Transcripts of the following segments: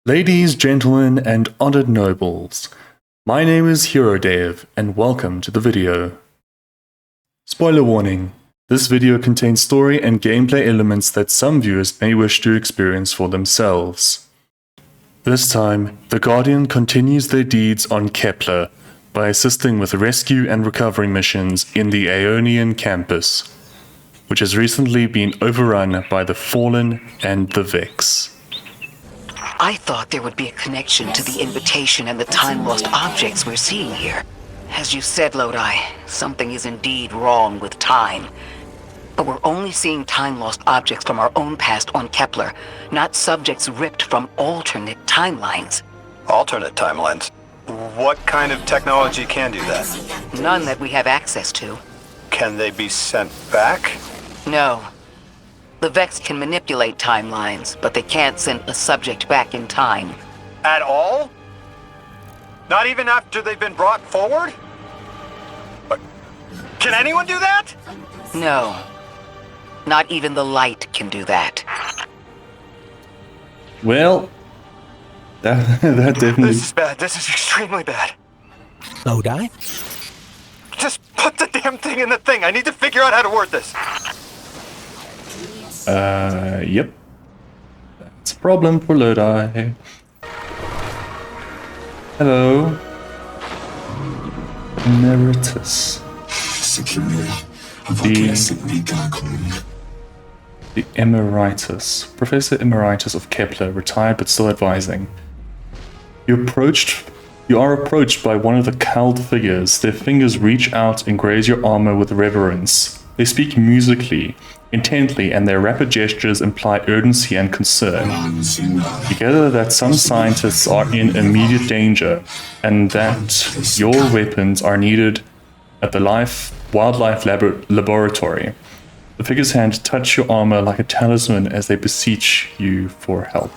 Ladies, gentlemen, and honored nobles, my name is herodevt, and welcome to the video. Spoiler warning, this video contains story and gameplay elements that some viewers may wish to experience for themselves. This time, the Guardian continues their deeds on Kepler by assisting with rescue and recovery missions in the Aionian Campus, which has recently been overrun by the Fallen and the Vex. I thought there would be a connection to the invitation and the time-lost objects we're seeing here. As you said, Lodi, something is indeed wrong with time. But we're only seeing time-lost objects from our own past on Kepler, not subjects ripped from alternate timelines. Alternate timelines? What kind of technology can do that? None that we have access to. Can they be sent back? No. The Vex can manipulate timelines, but they can't send a subject back in time. At all? Not even after they've been brought forward? But can anyone do that? No. Not even the light can do that. Well, that definitely... This is bad. This is extremely bad. Lodi? Just put the damn thing in the thing. I need to figure out how to word this. Yep. That's a problem for Lodi. Hello. Emeritus. The Emeritus. Professor Emeritus of Kepler, retired but still advising. You are approached by one of the cowled figures. Their fingers reach out and graze your armor with reverence. They speak musically, intently, and their rapid gestures imply urgency and concern. You gather that some scientists are in immediate danger, and that your weapons are needed at the wildlife laboratory. The figure's hands touch your armor like a talisman as they beseech you for help.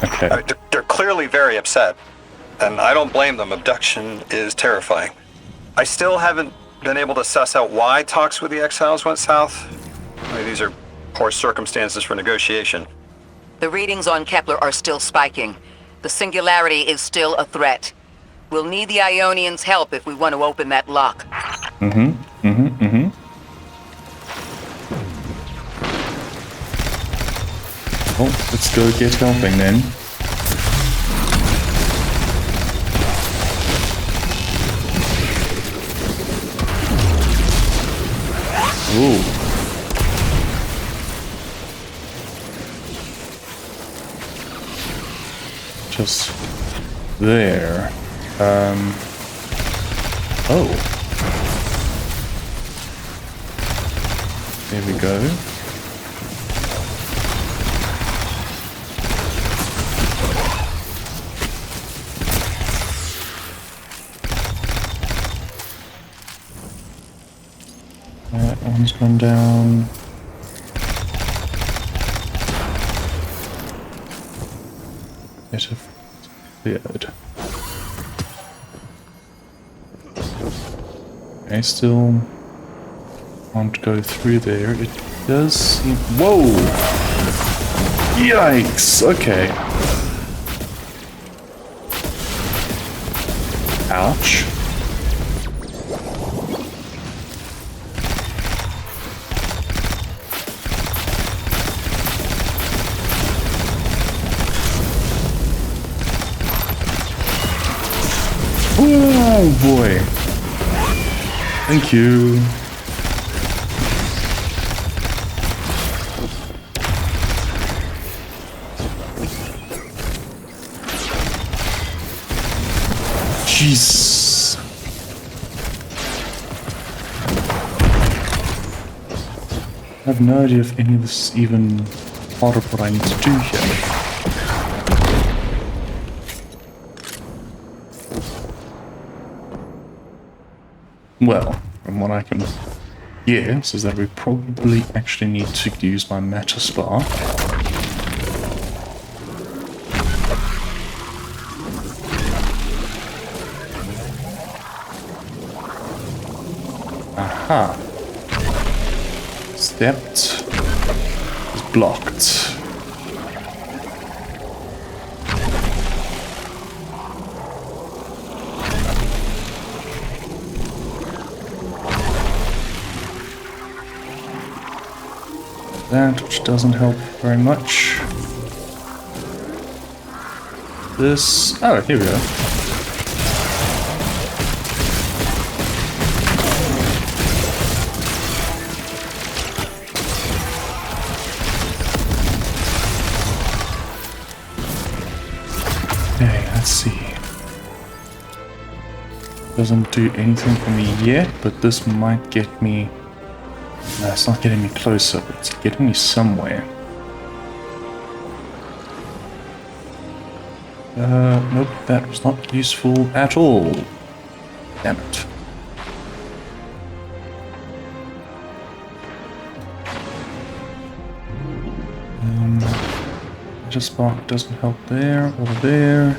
Okay. They're clearly very upset, and I don't blame them. Abduction is terrifying. I still haven't been able to suss out why talks with the exiles went south. I mean, these are poor circumstances for negotiation. The readings on Kepler are still spiking. The singularity is still a threat. We'll need the Ionians' help if we want to open that lock. Well, let's go get helping then. Ooh. Just there. Oh. There we go. That one's gone down. Bit of cleared. I still can't go through there. It does seem... Whoa! Yikes! Okay. Ouch. Oh boy. Thank you. Jeez. I have no idea if any of this is even part of what I need to do here. Well, from what I can guess is that we probably actually need to use my matter spark. Aha. Stepped. Is blocked. that, which doesn't help very much. This... oh, here we go. Okay, let's see. Doesn't do anything for me yet, but this might get me... no, it's not getting me closer, but it's getting me somewhere. Nope, that was not useful at all. Damn it. Just spark doesn't help there, or there.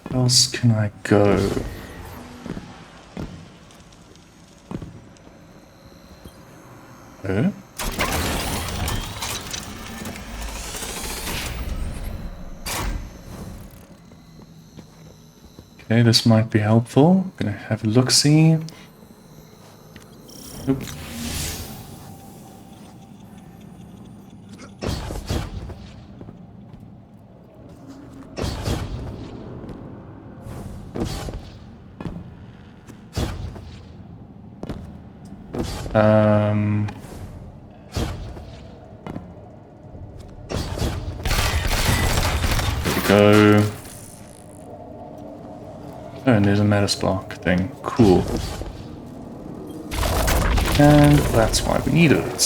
Where else can I go? Okay, this might be helpful. Gonna have a look-see. Nope. Go. Oh, and there's a Metaspark thing. Cool. And that's why we need it.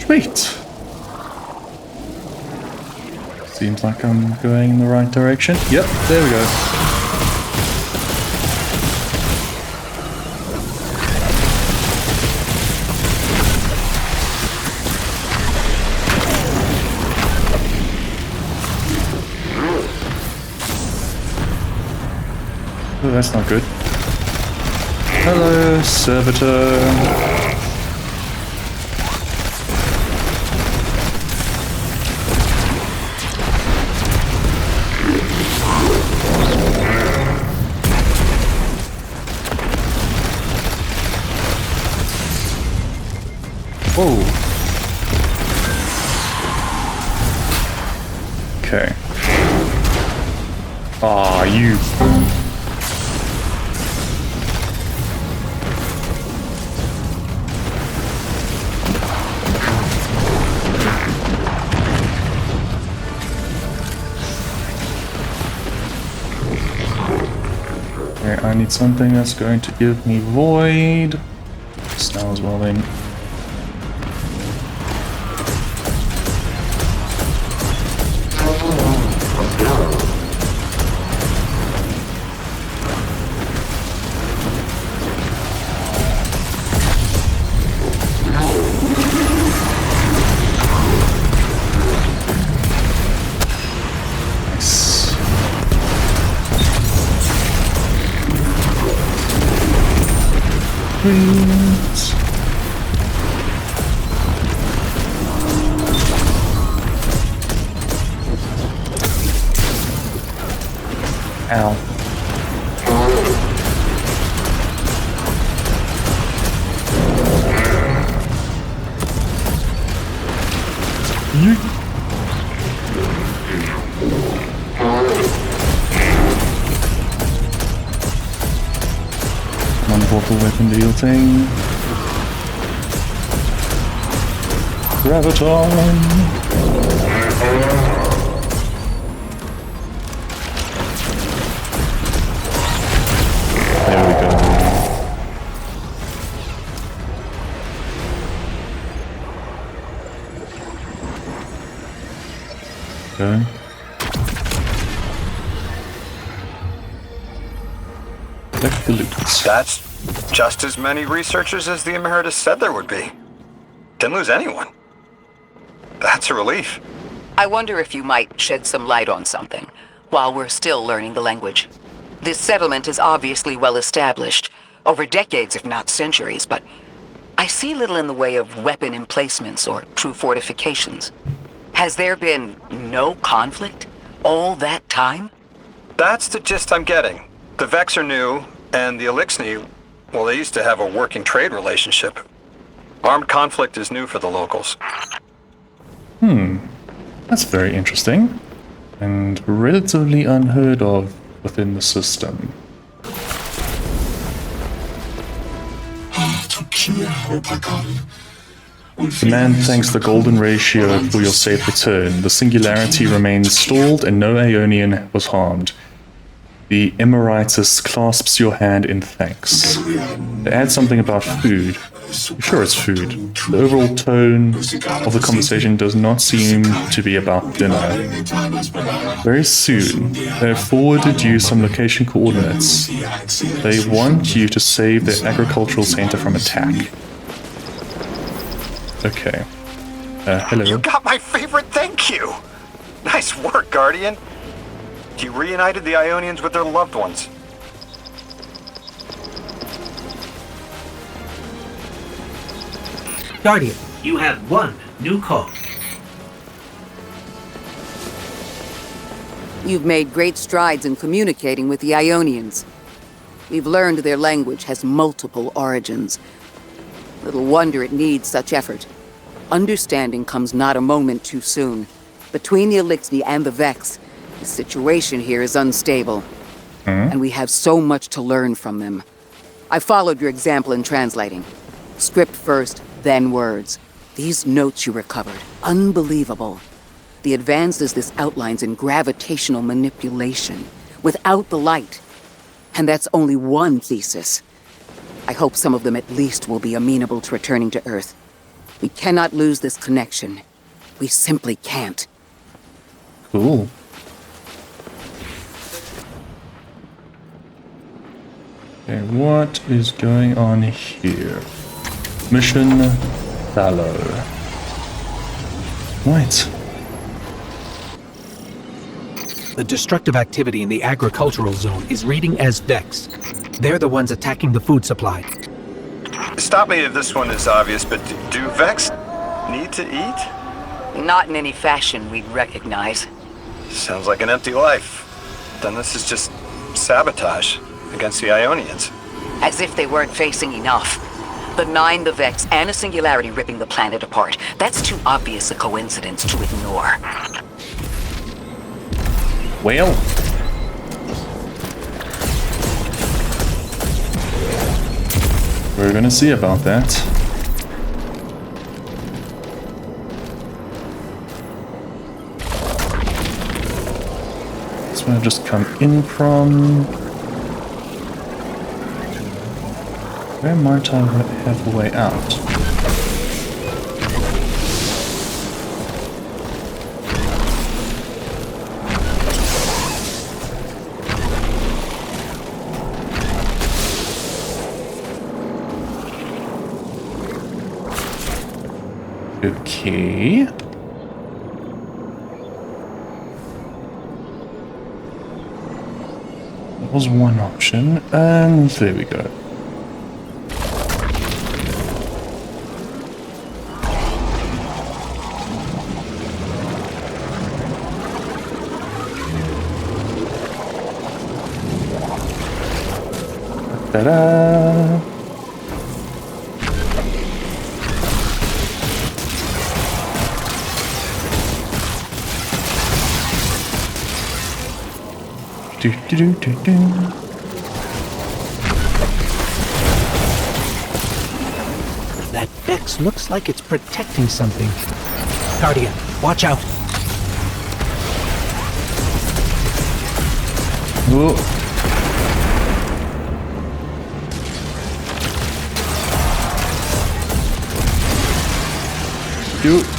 Sweet. Seems like I'm going in the right direction. Yep, there we go. Oh, that's not good. Hello, servitor. Whoa. Okay. Ah, you. Okay, I need something that's going to give me void. Just now as well then. Sweet. Ow. Yeet. One portal weapon deal thing. Graviton! There we go. Okay. Collect the loot. That's just as many researchers as the Emeritus said there would be. Didn't lose anyone. That's a relief. I wonder if you might shed some light on something while we're still learning the language. This settlement is obviously well established, over decades if not centuries, but I see little in the way of weapon emplacements or true fortifications. Has there been no conflict all that time? That's the gist I'm getting. The Vex are new, and the Elixni, well, they used to have a working trade relationship. Armed conflict is new for the locals. That's very interesting. And relatively unheard of within the system. The man thanks the Golden Ratio for your safe return. The Singularity remains stalled and no Aionian was harmed. The Emeritus clasps your hand in thanks. They add something about food. I'm sure it's food. The overall tone of the conversation does not seem to be about dinner. Very soon, they have forwarded you some location coordinates. They want you to save their agricultural center from attack. Okay. Hello. You got my favorite thank you! Nice work, Guardian. You reunited the Ionians with their loved ones. Guardian, you have one new call. You've made great strides in communicating with the Ionians. We've learned their language has multiple origins. Little wonder it needs such effort. Understanding comes not a moment too soon. Between the Elixni and the Vex, the situation here is unstable. And we have so much to learn from them. I followed your example in translating. Script first, then words. These notes you recovered, unbelievable. The advances this outlines in gravitational manipulation, without the light. And that's only one thesis. I hope some of them at least will be amenable to returning to Earth. We cannot lose this connection. We simply can't. Cool. Okay, what is going on here? Mission Fallow. Right. The destructive activity in the agricultural zone is reading as Vex. They're the ones attacking the food supply. Stop me if this one is obvious, but do Vex need to eat? Not in any fashion we'd recognize. Sounds like an empty life. Then this is just sabotage against the Ionians. As if they weren't facing enough. The Nine, the Vex, and a Singularity ripping the planet apart. That's too obvious a coincidence to ignore. Well. We're gonna see about that. That's where I just come in from. Where might I have the way out? Okay. That was one option, and there we go. Ta-da! Do, do, do, do, do. That Vex looks like it's protecting something. Guardian, watch out. Whoa.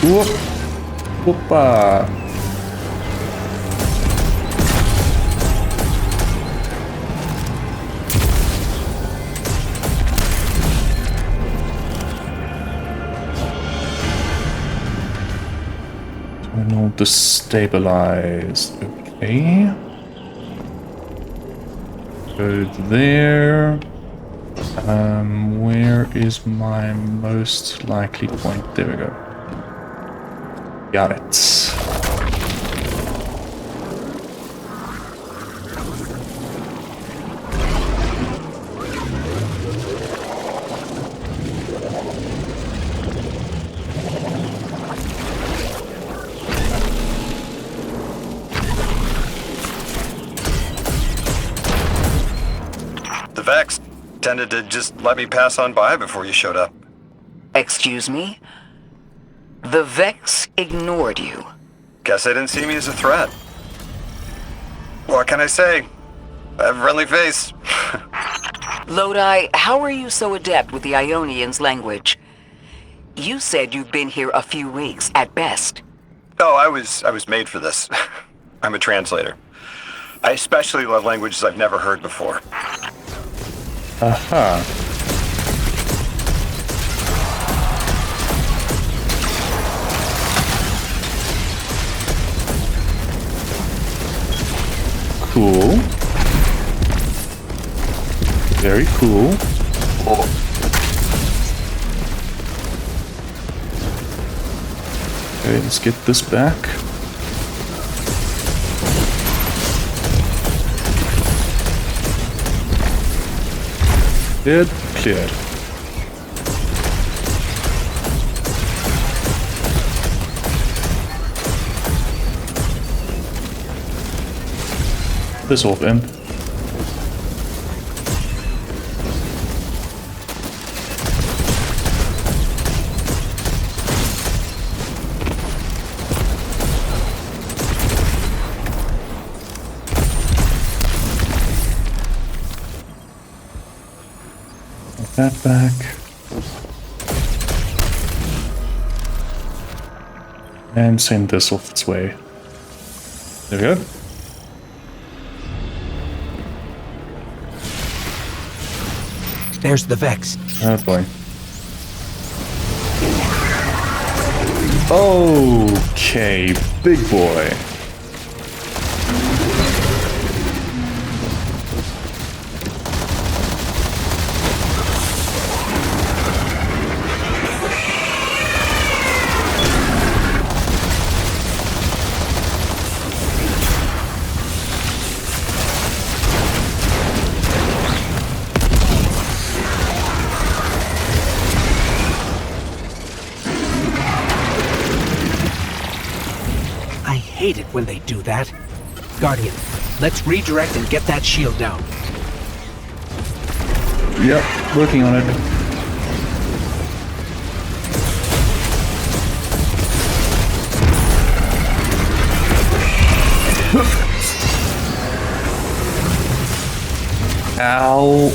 Whoop. Whoopa. Terminal destabilized. Okay. Go there. Where is my most likely point? There we go. Got it. The Vex tended to just let me pass on by before you showed up. Excuse me? The Vex ignored you. Guess they didn't see me as a threat. What can I say? I have a friendly face. Lodi, how are you so adept with the Ionians' language? You said you've been here a few weeks, at best. Oh, I was made for this. I'm a translator. I especially love languages I've never heard before. Aha. Cool. Very cool. Oh. Okay, let's get this back. Cleared. Cleared. This off in. Put that back. And send this off its way. There we go. There's the Vex. Oh boy. Okay, big boy. I hate it when they do that. Guardian, let's redirect and get that shield down. Yep, working on it. Ow.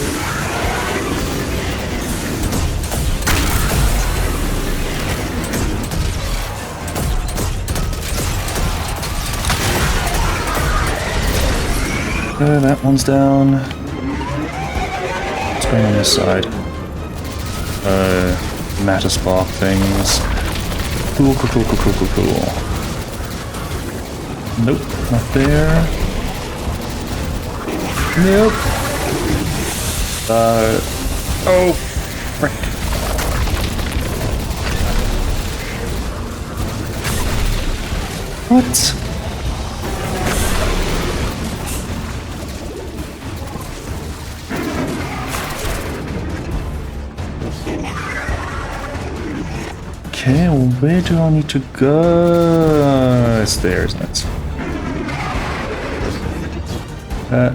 That one's down. What's going on this side? Matter spark things. Cool. Nope, not there. Nope. Oh, frick. What? Okay, well, where do I need to go? It's there, isn't it?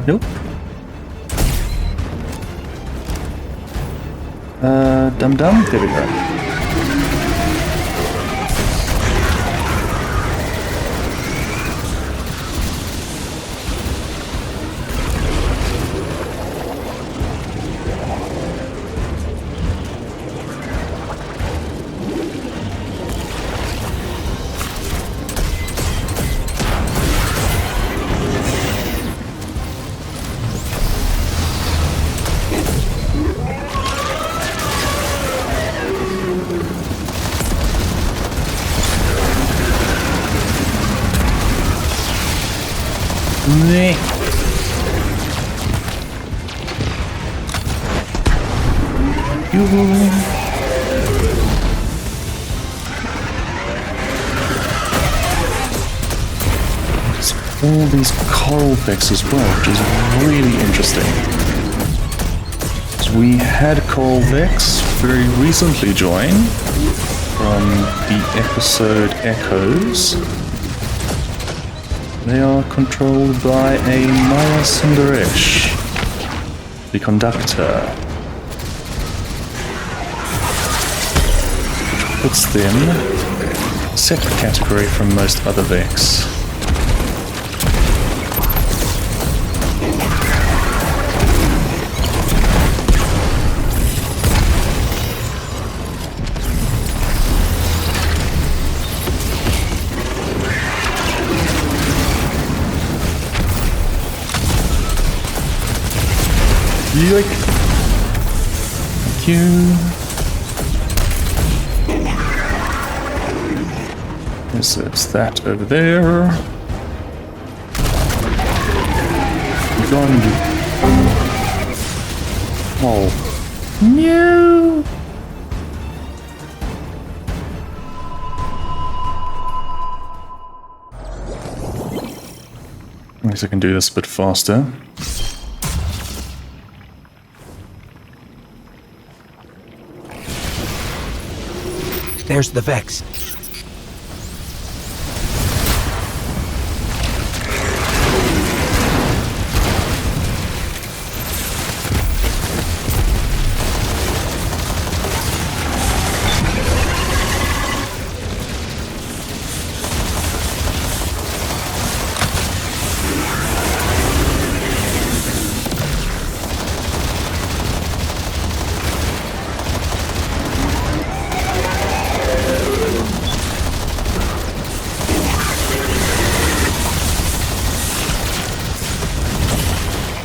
Nope. Dum-dum? There we go. Meh. There's all these coral Vex as well, which is really interesting. So we had coral Vex very recently join from the episode Echoes. They are controlled by a Maya Sundaresh, the conductor, which puts them in a separate category from most other Vex. Yoink. Thank you. Yes, it's that over there. Gone. Oh. No. At least I can do this a bit faster. There's the Vex.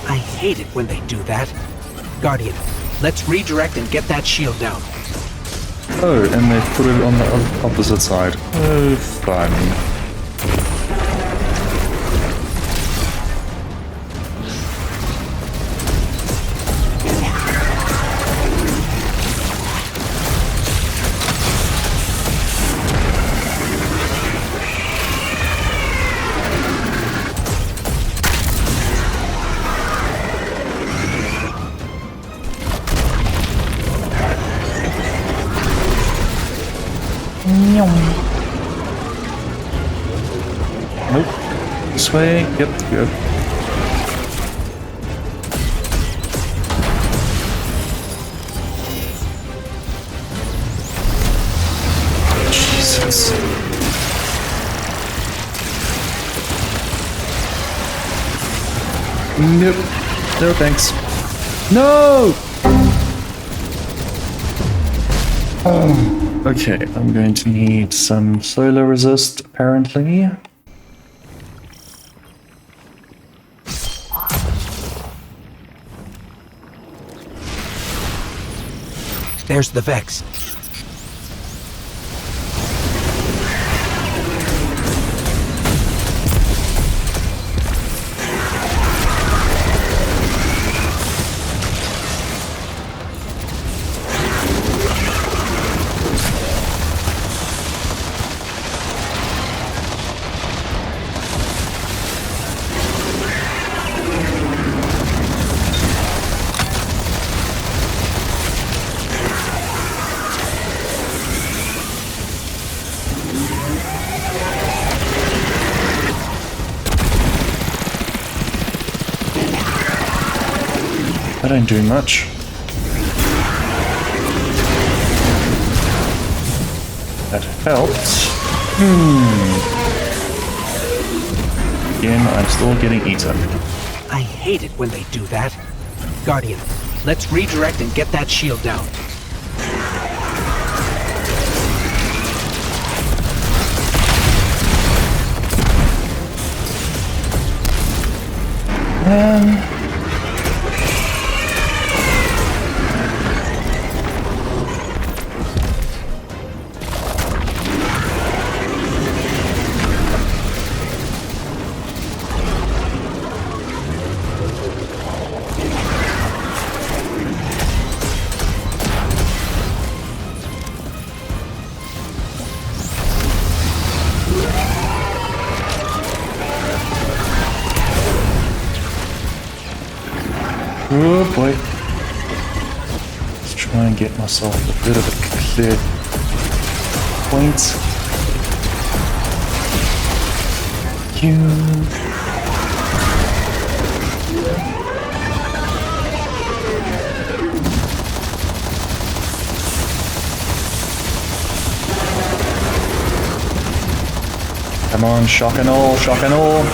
I hate it when they do that. Guardian, let's redirect and get that shield down. Oh, and they put it on the opposite side. Oh, fun. Nope. This way. Yep, good. Jesus. Nope. No thanks. No! Okay, I'm going to need some solar resist, apparently. There's the Vex. That ain't doing much. That helped. Again, I'm still getting eaten. I hate it when they do that. Guardian, let's redirect and get that shield down. Oh boy. Let's try and get myself a bit of a clear point. You. Come on, shock and all, shock and all.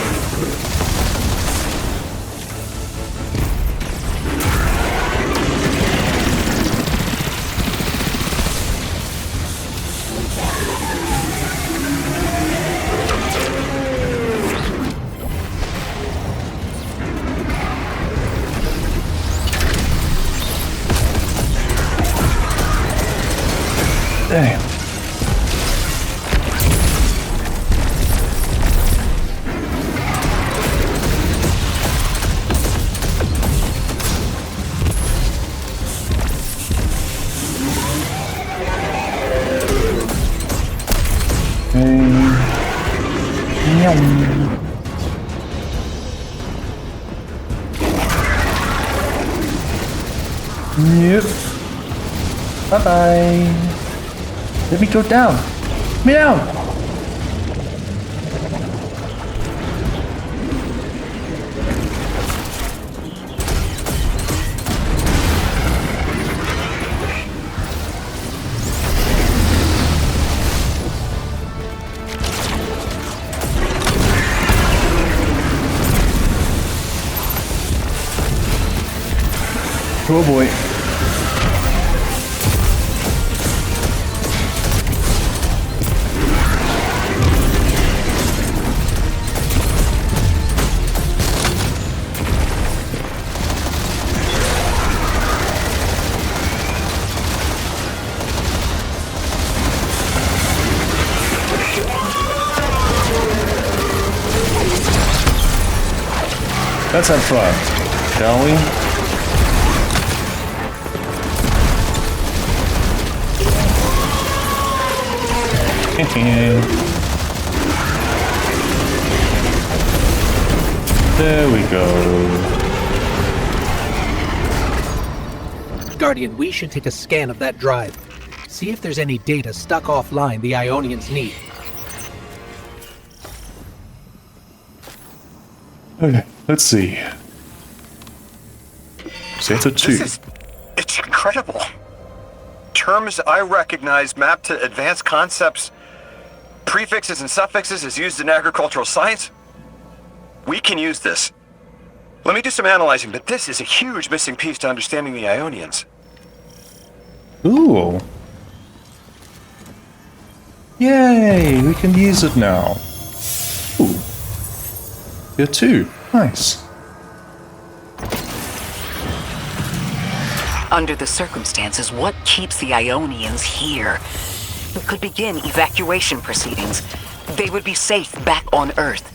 Damn. Yep. Bye-bye. Let me go down. Let me down. Oh boy. Let's have fun, shall we? There we go. Guardian, we should take a scan of that drive. See if there's any data stuck offline the Ionians need. Okay, let's see. Zeta 2. It's incredible. Terms I recognize mapped to advanced concepts, prefixes and suffixes as used in agricultural science. We can use this. Let me do some analyzing, but this is a huge missing piece to understanding the Ionians. Ooh. Yay, we can use it now. Ooh. Here too. Nice. Under the circumstances, what keeps the Ionians here? We could begin evacuation proceedings. They would be safe back on Earth.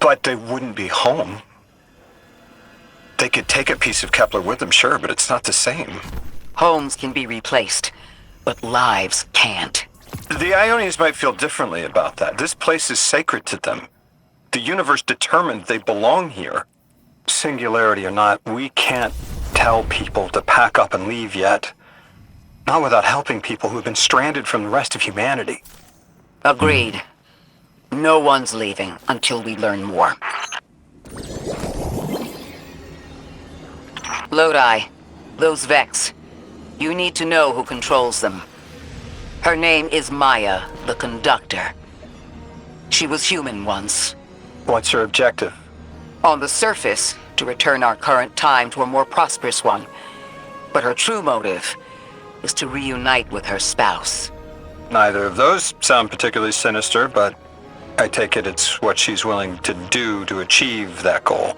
But they wouldn't be home. They could take a piece of Kepler with them, sure, but it's not the same. Homes can be replaced, but lives can't. The Ionians might feel differently about that. This place is sacred to them. The universe determined they belong here. Singularity or not, we can't tell people to pack up and leave yet. Not without helping people who've been stranded from the rest of humanity. Agreed. No one's leaving until we learn more. Lodi, those Vex. You need to know who controls them. Her name is Maya, the Conductor. She was human once. What's her objective? On the surface, to return our current time to a more prosperous one. But her true motive is to reunite with her spouse. Neither of those sound particularly sinister, but I take it it's what she's willing to do to achieve that goal.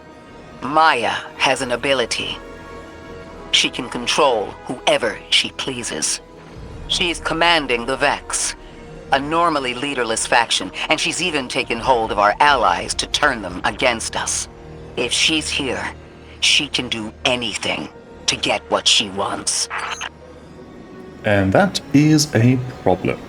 Maya has an ability. She can control whoever she pleases. She's commanding the Vex, a normally leaderless faction, and she's even taken hold of our allies to turn them against us. If she's here, she can do anything to get what she wants. And that is a problem.